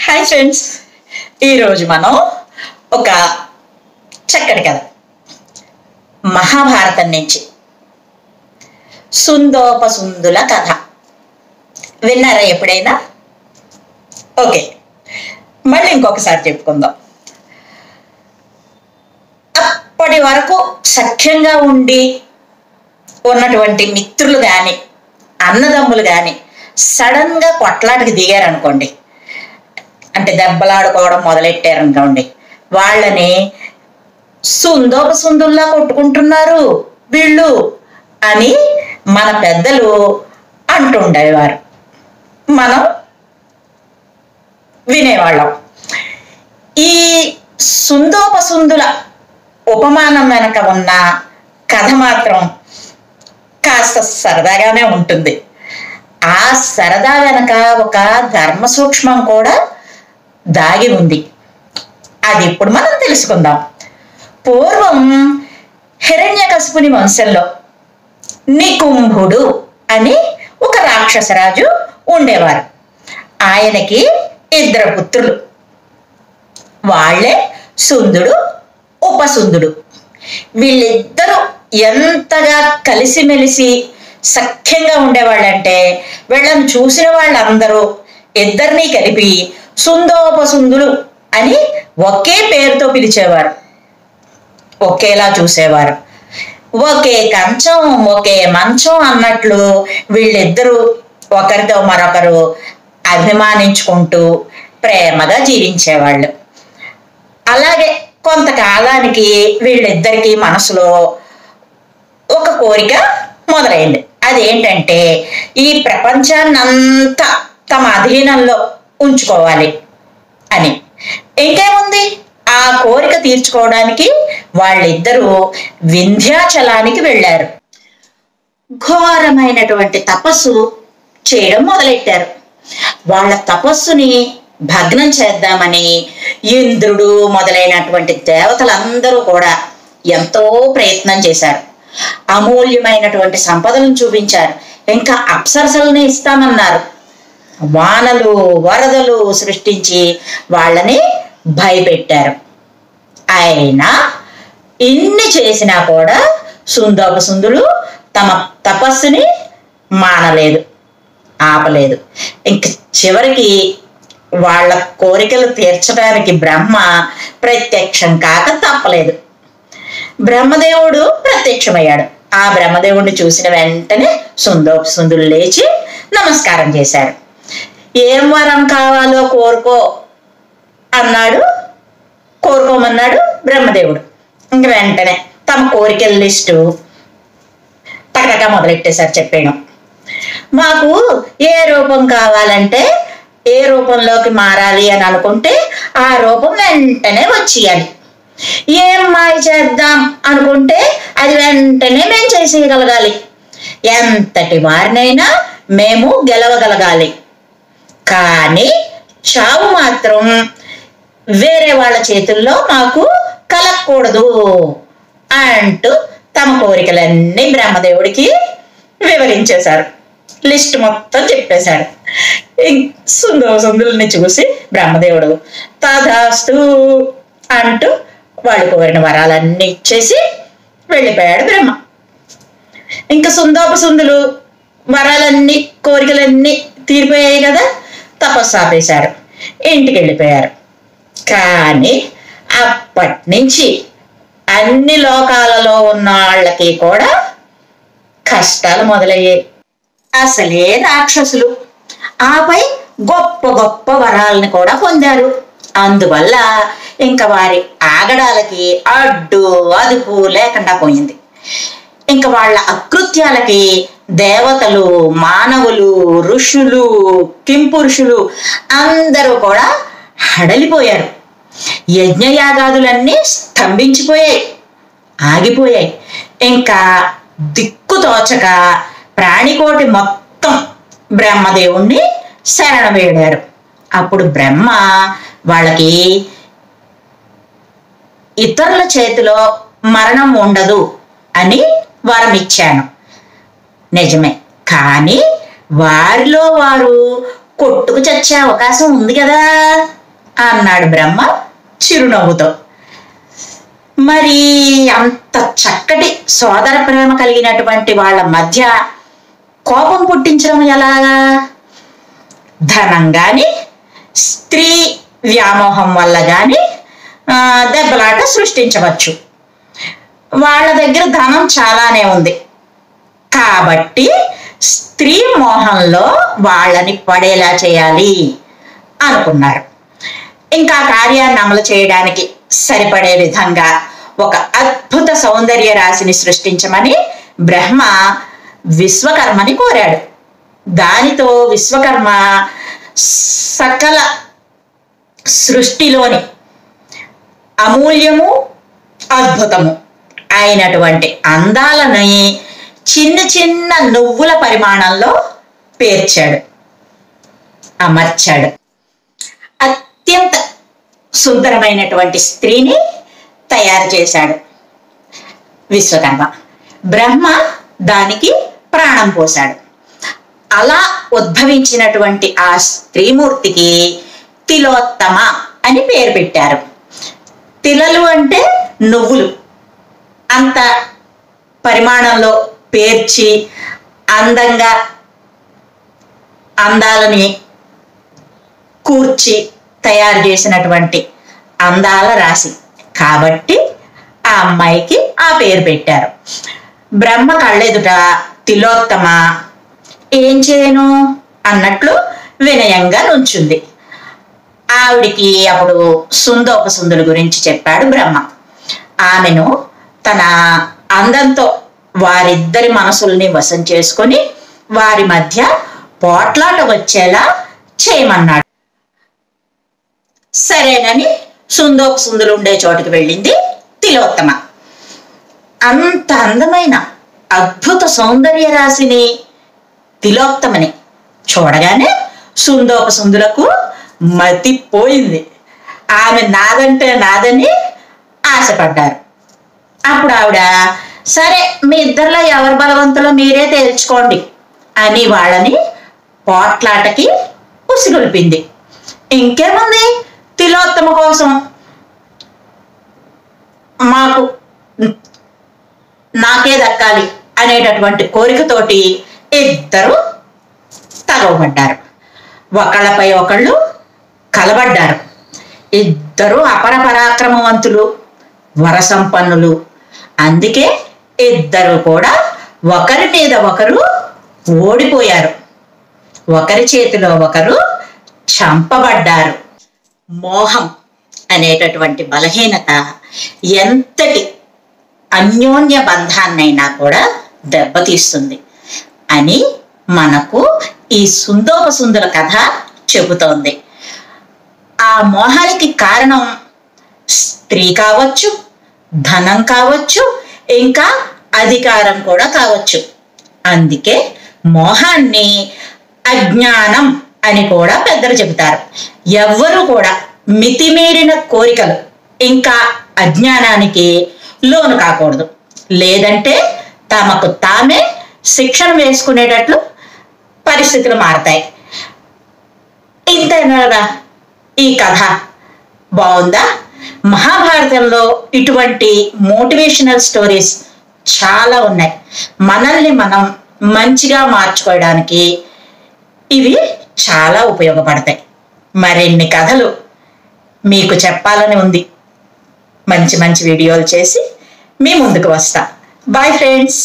Hi friends, ఈరోజు మనం ఒక చక్కటి కథ మహాభారతం నుంచి సుందోపసుందుల కథ విన్నారా ఎప్పుడైనా? ఓకే, మళ్ళీ ఇంకొకసారి చెప్పుకుందాం. అప్పటి వరకు సఖ్యంగా ఉండి ఉన్నటువంటి మిత్రులు కానీ అన్నదమ్ములు కానీ సడన్గా కొట్లాటకి దిగారనుకోండి, అంటే దెబ్బలాడుకోవడం మొదలెట్టారనుకోండి, వాళ్ళని సుందోపసుందుల్లా కొట్టుకుంటున్నారు వీళ్ళు అని మన పెద్దలు అంటుండేవారు. మనం వినేవాళ్ళం. ఈ సుందోపసుందుల ఉపమానం వెనక ఉన్న కథ మాత్రం కాస్త సరదాగానే ఉంటుంది. ఆ సరదా వెనక ఒక ధర్మ సూక్ష్మం కూడా దాగి ఉంది. అది ఇప్పుడు మనం తెలుసుకుందాం. పూర్వం హిరణ్యకశిపుని వంశంలో నికుంభుడు అని ఒక రాక్షసరాజు ఉండేవారు. ఆయనకి 2 పుత్రులు. వాళ్ళే సుందుడు, ఉపసుందుడు. వీళ్ళిద్దరూ ఎంతగా కలిసిమెలిసి సఖ్యంగా ఉండేవాళ్ళంటే వీళ్ళని చూసిన వాళ్ళందరూ ఇద్దరినీ కలిపి సుందోపసుందులు అని ఒకే పేరుతో పిలిచేవారు. ఒకేలా చూసేవారు. ఒకే కంచం ఒకే మంచం అన్నట్లు వీళ్ళిద్దరూ ఒకరితో మరొకరు అభిమానించుకుంటూ ప్రేమగా జీవించేవాళ్ళు. అలాగే కొంతకాలానికి వీళ్ళిద్దరికీ మనసులో ఒక కోరిక మొదలైంది. అదేంటంటే ఈ ప్రపంచాన్నంతా తమ అధీనంలో ఉంచుకోవాలి అని. ఇంకేముంది, ఆ కోరిక తీర్చుకోవడానికి వాళ్ళిద్దరూ వింధ్యాచలానికి వెళ్ళారు. ఘోరమైనటువంటి తపస్సు చేయడం మొదలెట్టారు. వాళ్ళ తపస్సుని భగ్నం చేద్దామని ఇంద్రుడు మొదలైనటువంటి దేవతలందరూ కూడా ఎంతో ప్రయత్నం చేశారు. అమూల్యమైనటువంటి సంపదలను చూపించారు. ఇంకా అప్సరసలని ఇస్తామన్నారు. వానలు వరదలు సృష్టించి వాళ్ళని భయపెట్టారు. అయినా ఇన్ని చేసినా కూడా సుందోపసుందులు తమ తపస్సుని మానలేదు, ఆపలేదు. ఇంక చివరికి వాళ్ళ కోరికలు తీర్చడానికి బ్రహ్మ ప్రత్యక్షం కాక తప్పలేదు. బ్రహ్మదేవుడు ప్రత్యక్షమయ్యాడు. ఆ బ్రహ్మదేవుడిని చూసిన వెంటనే సుందోపసుందులు లేచి నమస్కారం చేశారు. ఏం వరం కావాలో కోరుకో అన్నాడు. కోరుకోమన్నాడు బ్రహ్మదేవుడు. ఇంక వెంటనే తమ కోరికల లిస్టు టకటకా మొదలెట్టేశారు చెప్పేయడం. మాకు ఏ రూపం కావాలంటే ఏ రూపంలోకి మారాలి అని అనుకుంటే ఆ రూపం వెంటనే వచ్చేయాలి. ఏం మాయ చేద్దాం అనుకుంటే అది వెంటనే మేము చేసేయగలగాలి. ఎంతటి వారినైనా మేము గెలవగలగాలి. కానీ చావు మాత్రం వేరే వాళ్ళ చేతుల్లో మాకు కలగకూడదు అంటూ తమ కోరికలన్నీ బ్రహ్మదేవుడికి వివరించేశారు. లిస్ట్ మొత్తం చెప్పేశారు. సుందోపసుందుల్ని చూసి బ్రహ్మదేవుడు తథాస్తు అంటూ వాళ్ళు కోరిన వరాలన్నీ ఇచ్చేసి వెళ్ళిపోయాడు బ్రహ్మ. ఇంకా సుందోపసుందులు వరాలన్నీ కోరికలన్నీ తీరిపోయాయి కదా, తపస్సు ఆపేశారు, ఇంటికి వెళ్ళిపోయారు. కానీ అప్పటి నుంచి అన్ని లోకాలలో ఉన్న వాళ్ళకి కూడా కష్టాలు మొదలయ్యాయి. అసలే రాక్షసులు, ఆపై గొప్ప గొప్ప వరాలని కూడా పొందారు. అందువల్ల ఇంకా వారి ఆగడాలకి అడ్డు అదుపు లేకుండా పోయింది. ఇంకా వాళ్ళ అకృత్యాలకి దేవతలు, మానవులు, ఋషులు, కింపురుషులు అందరూ కూడా హడలిపోయారు. యజ్ఞయాగాదులన్నీ స్తంభించిపోయాయి, ఆగిపోయాయి. ఇంకా దిక్కు తోచక ప్రాణికోటి మొత్తం బ్రహ్మదేవుణ్ణి శరణ వేడారు. అప్పుడు బ్రహ్మ వాళ్ళకి ఇతరుల చేతిలో మరణం ఉండదు అని వరం ఇచ్చాను. నిజమే, కానీ వారిలో వారు కొట్టుకు చచ్చే అవకాశం ఉంది కదా. అన్నాడు బ్రహ్మ చిరునవ్వుతో. మరి అంత చక్కటి సోదర ప్రేమ కలిగినటువంటి వాళ్ళ మధ్య కోపం పుట్టించడం ఎలాగా? ధనం గాని స్త్రీ వ్యామోహం వల్ల గాని దెబ్బలాట సృష్టించవచ్చు. వాళ్ళ దగ్గర ధనం చాలానే ఉంది కాబట్టి స్త్రీ మోహంలో వాళ్ళని పడేలా చేయాలి అనుకున్నారు. ఇంకా కార్యాన్ని అమలు చేయడానికి సరిపడే విధంగా ఒక అద్భుత సౌందర్య రాశిని సృష్టించమని బ్రహ్మ విశ్వకర్మని కోరాడు. దానితో విశ్వకర్మ సకల సృష్టిలోని అమూల్యము అద్భుతము అయినటువంటి అందాలని చిన్న చిన్న నువ్వుల పరిమాణంలో పేర్చాడు, అమర్చాడు. అత్యంత సుందరమైనటువంటి స్త్రీని తయారు చేశాడు విశ్వకర్మ. బ్రహ్మ దానికి ప్రాణం పోశాడు. అలా ఉద్భవించినటువంటి ఆ స్త్రీమూర్తికి తిలోత్తమ అని పేరు పెట్టారు. తిలలు అంటే నువ్వులు. అంత పరిమాణంలో పేర్చి అందంగా అందాలని కూర్చి తయారు చేసినటువంటి అందాల రాశి కాబట్టి ఆ అమ్మాయికి ఆ పేరు పెట్టారు. బ్రహ్మ కళ్ళెదుట తిలోత్తమ ఏం చేయను అన్నట్లు వినయంగా నుంచుంది. ఆవిడికి అప్పుడు సుందోపసుందుల గురించి చెప్పాడు బ్రహ్మ. ఆమెను తన అందంతో వారిద్దరి మనసుల్ని వశం చేసుకొని వారి మధ్య పోట్లాట వచ్చేలా చేయమన్నాడు. సరేనని సుందోపసుందులు ఉండే చోటుకు వెళ్ళింది తిలోత్తమ. అంత అందమైన అద్భుత సౌందర్య రాశిని తిలోత్తమని చూడగానే సుందోపసుందులకు మతిపోయింది. ఆమె నాదంటే నాదని ఆశపడ్డారు. అప్పుడు ఆవిడ సరే మీ ఇద్దరిలో ఎవరు బలవంతులో మీరే తేల్చుకోండి అని వాళ్ళని పోట్లాటకి ఉసిగొల్పింది. ఇంకేముంది, తిలోత్తమ కోసం నాకే దక్కాలి అనేటటువంటి కోరికతోటి ఇద్దరు తగవబడ్డారు. ఒకళ్ళపై ఒకళ్ళు కలబడ్డారు. ఇద్దరు అపర పరాక్రమవంతులు, వరసంపన్నులు. అందుకే ఇద్దరు కూడా ఒకరి మీద ఒకరు ఓడిపోయారు. ఒకరి చేతిలో ఒకరు చంపబడ్డారు. మోహం అనేటటువంటి బలహీనత ఎంతటి అన్యోన్య బంధాన్నైనా కూడా దెబ్బతీస్తుంది అని మనకు ఈ సుందోపసుందుల కథ చెబుతోంది. ఆ మోహానికి కారణం స్త్రీ కావచ్చు, ధనం కావచ్చు, ఇంకా అధికారం కూడా కావచ్చు. అందుకే మోహాన్ని అజ్ఞానం అని కూడా పెద్దలు చెబుతారు. ఎవ్వరూ కూడా మితిమీరిన కోరికలు ఇంకా అజ్ఞానానికి లోను కాకూడదు. లేదంటే తమకు తామే శిక్షణ వేసుకునేటట్లు పరిస్థితులు మారతాయి. ఇంతేనా ఈ కథ? బాగుందా? మహాభారతంలో ఇటువంటి మోటివేషనల్ స్టోరీస్ చాలా ఉన్నాయి. మనల్ని మనం మంచిగా మార్చుకోవడానికి ఇవి చాలా ఉపయోగపడతాయి. మరిన్ని కథలు మీకు చెప్పాలని ఉంది. మంచి మంచి వీడియోలు చేసి మీ ముందుకు వస్తా. Bye friends.